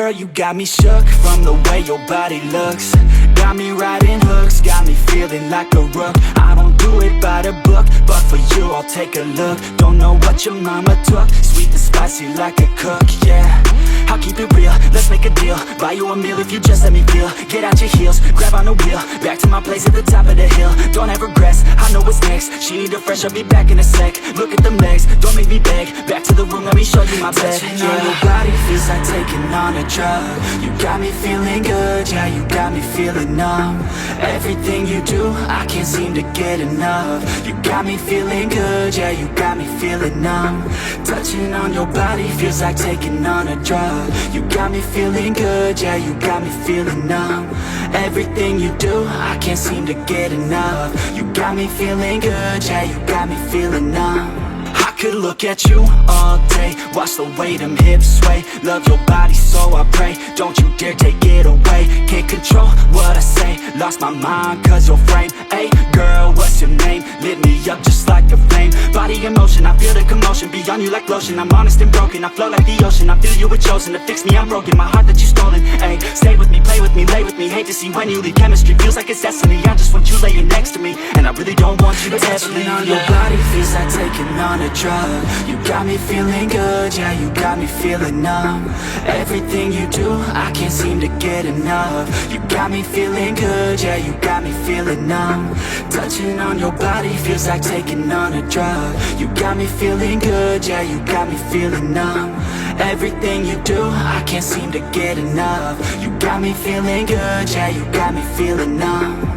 girl, you got me shook from the way your body looks. Got me riding hooks, got me feeling like a rook. I don't do it by the book, but for you I'll take a look. Don't know what your mama took, sweet and spicy like a cook, yeah. I'll keep it real, let's make a deal. Buy you a meal if you just let me feel. Get out your heels, grab on the wheel. Back to my place at the top of the hill. Don't have regrets, I know what's next. She need a fresh, I'll be back in a sec. Look at them legs, don't make me beg. Back to the room, let me show you my bed. Yeah, your body feels like taking on a drug. You got me feeling good, yeah, you got me feeling numb. Everything you do, I can't seem to get enough. You got me feeling good, yeah, you got me feeling numb. Touching on your body feels like taking on a drug. You got me feeling good, yeah, you got me feeling numb. Everything you do, I can't seem to get enough. You got me feeling good, yeah, you got me feeling numb. I could look at you all day, watch the way them hips sway. Love your body so I pray, don't you dare take it away. Can't control what I say, lost my mind cause your frame. Hey girl, what's your name? Lit me up just like a flame. Body in motion, I feel the commotion. Be on you like lotion, I'm honest and broken. I flow like the ocean, I feel you were chosen to fix me, I'm broken. My heart that you stolen, hey. Stay with me, play with me, lay with me. Hate to see when you leave, chemistry feels like it's destiny. I just want you laying next to me, and I really don't want you to ever leave. On your body feels like taking on a drug. You got me feeling good, yeah, you got me feeling numb. Everything you do, I can't seem to get enough. You got me feeling good, yeah, you got me feeling numb. Touching on your body feels like taking on a drug. You got me feeling good, yeah, you got me feeling numb. Everything you do, I can't seem to get enough. You got me feeling good, yeah, you got me feeling numb.